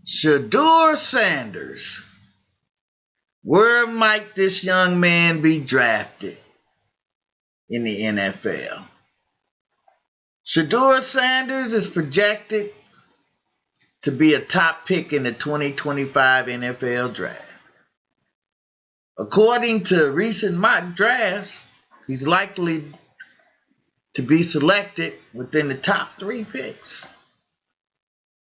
Shedeur Sanders. Where might this young man be drafted in the NFL? Shedeur Sanders is projected to be a top pick in the 2025 NFL draft. According to recent mock drafts, he's likely to be selected within the top 3 picks.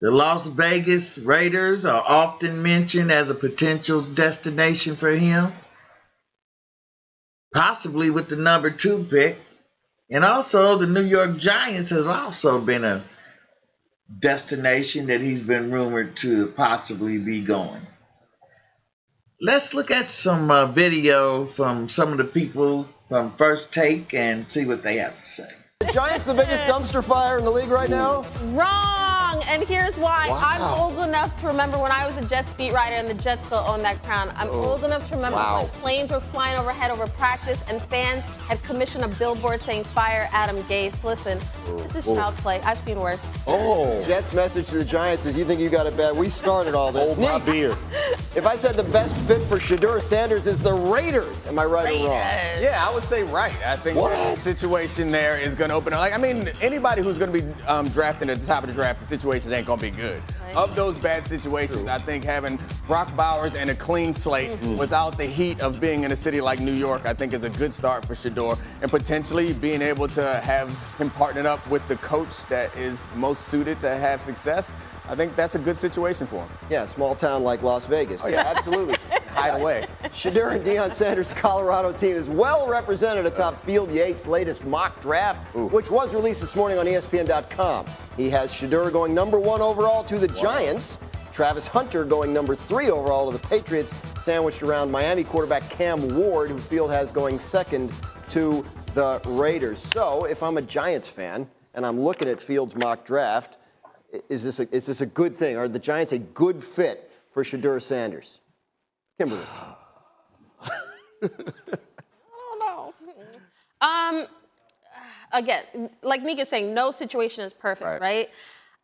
The Las Vegas Raiders are often mentioned as a potential destination for him, possibly with the number 2 pick. And also the New York Giants has also been a destination that he's been rumored to possibly be going. Let's look at some video from some of the people from First Take and see what they have to say. The Giants the biggest dumpster fire in the league right now? Wrong, and here's why. Wow. I'm old enough to remember when I was a Jets beat writer and the Jets still owned that crown. I'm old enough to remember when planes were flying overhead over practice and fans had commissioned a billboard saying fire Adam Gase. Listen, this is child's play. I've seen worse. Jets' message to the Giants is, you think you got it bad? We started all this. Hold my beer. If I said the best fit for Shedeur Sanders is the Raiders, am I right or wrong? Yeah, I would say right. I think the situation there is going to open up. Like, I mean, anybody who's going to be drafting at the top of the draft, the situation ain't going to be good. Right. Of those bad situations, I think having Brock Bowers and a clean slate without the heat of being in a city like New York, I think is a good start for Shedeur. And potentially being able to have him partnered up with the coach that is most suited to have success, I think that's a good situation for him. Yeah, small town like Las Vegas. Oh, yeah, absolutely. Hide away. Shedeur and Deion Sanders' Colorado team is well represented atop Field Yates' latest mock draft, which was released this morning on ESPN.com. He has Shedeur going number 1 overall to the Giants, Travis Hunter going number 3 overall to the Patriots, sandwiched around Miami quarterback Cam Ward, who Field has going 2nd to the Raiders. So if I'm a Giants fan and I'm looking at Field's mock draft, is this a good thing? Are the Giants a good fit for Shedeur Sanders? Kimberly. I don't know. Again, like Nika's saying, no situation is perfect, right?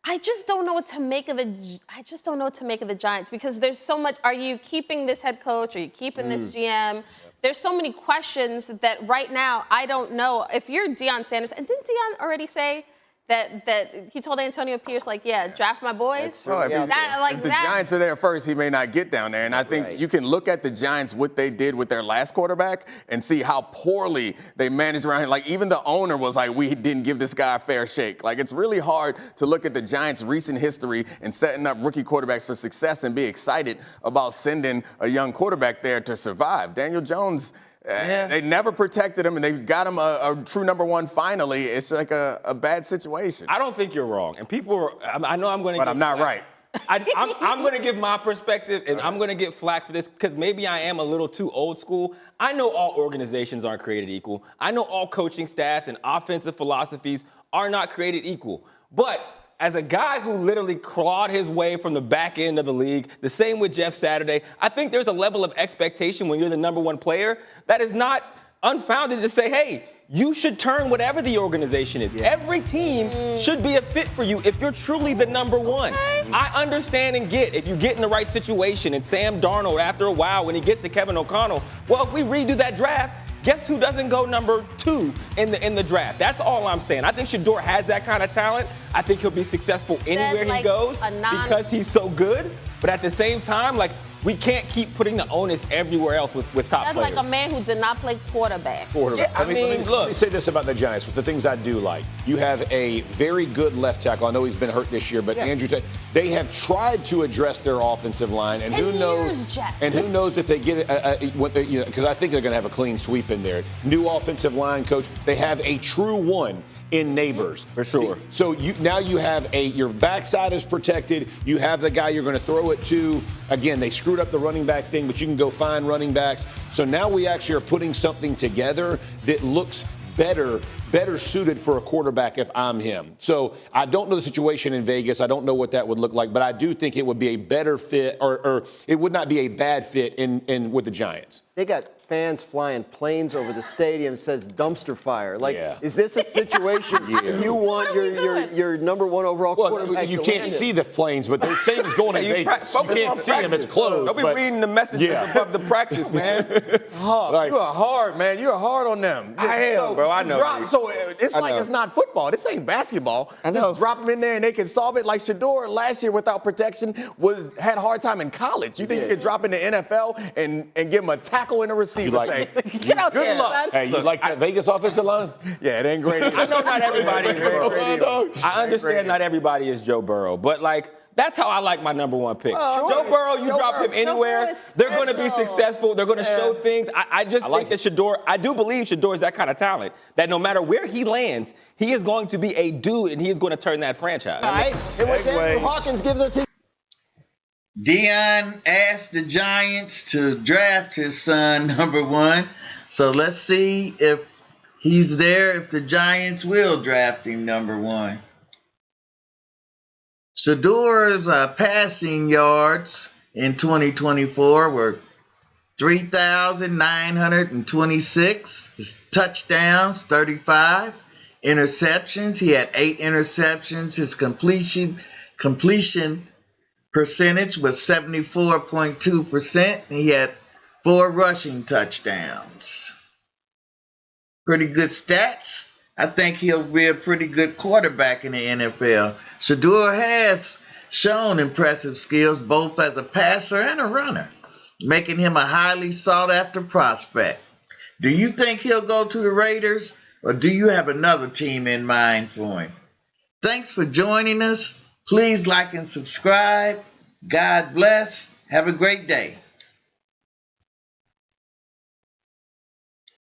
I just don't know what to make of the Giants, because there's so much. Are you keeping this head coach? Are you keeping this GM? There's so many questions that right now I don't know. If you're Deion Sanders, and didn't Deion already say that he told Antonio Pierce, like, draft my boys? If the Giants are there first, he may not get down there. And I think you can look at the Giants, what they did with their last quarterback, and see how poorly they managed around him. Like, even the owner was like, we didn't give this guy a fair shake. Like, it's really hard to look at the Giants' recent history and setting up rookie quarterbacks for success and be excited about sending a young quarterback there to survive. Daniel Jones, they never protected him, and they got him a true number 1 finally. It's like a bad situation. I don't think you're wrong. And people I know I'm going to But I'm not right. I'm going to give my perspective, and I'm going to get flack for this because maybe I am a little too old school. I know all organizations aren't created equal. I know all coaching staffs and offensive philosophies are not created equal. But as a guy who literally clawed his way from the back end of the league, the same with Jeff Saturday, I think there's a level of expectation when you're the number 1 player that is not unfounded to say, hey, you should turn whatever the organization is. Every team should be a fit for you if you're truly the number 1. I understand and get if you get in the right situation, and Sam Darnold, after a while, when he gets to Kevin O'Connell, well, if we redo that draft, guess who doesn't go number 2 in the draft? That's all I'm saying. I think Shedeur has that kind of talent. I think he'll be successful anywhere he goes because he's so good. But at the same time, like, we can't keep putting the onus everywhere else with top players. That's like a man who did not play quarterback. Yeah, let me say this about the Giants. With the things I do like, you have a very good left tackle. I know he's been hurt this year, but Andrew Tate, they have tried to address their offensive line, and who knows? And who knows if they get it? Because I think they're going to have a clean sweep in there. New offensive line coach. They have a true one in Neighbors. For sure. So now you have your backside is protected. You have the guy you're going to throw it to. Again, they screwed up the running back thing, but you can go find running backs. So now we actually are putting something together that looks better suited for a quarterback if I'm him. So I don't know the situation in Vegas. I don't know what that would look like, but I do think it would be a better fit, or it would not be a bad fit in with the Giants. They got fans flying planes over the stadium, says dumpster fire. Like, Yeah. is this a situation you want your number one overall quarterback you to can't land see in? the flames, but they're saying it's going in Vegas. You can't see them, it's closed. Don't be but- reading the messages above the practice, man. You are hard, man. You are hard on them. I am, bro. I know. So it's like know. it's not football. This ain't basketball. I know. Just drop them in there and they can solve it. Like Shedeur last year without protection had a hard time in college. You think you could drop in the NFL and give him a tackle in a receiver? Get out good there, luck. son. Hey, you like that Vegas offensive line? Yeah, it ain't great. I know not everybody is Joe Burrow. I understand not everybody is Joe Burrow, but like that's how I like my number one pick. Joe Burrow, you drop him anywhere, they're going to be successful. They're going to show things. I just think that Shedeur, I do believe Shedeur is that kind of talent that no matter where he lands, he is going to be a dude and he is going to turn that franchise. All right. And what Andrew Hawkins gives us his. Deion asked the Giants to draft his son number one. So let's see if he's there, if the Giants will draft him number one. Shedeur's passing yards in 2024 were 3,926. His touchdowns, 35. Interceptions, he had 8 interceptions. His completion percentage was 74.2%. He had 4 rushing touchdowns. Pretty good stats. I think he'll be a pretty good quarterback in the NFL. Shedeur has shown impressive skills both as a passer and a runner, making him a highly sought-after prospect. Do you think he'll go to the Raiders, or do you have another team in mind for him? Thanks for joining us. Please like and subscribe. God bless. Have a great day.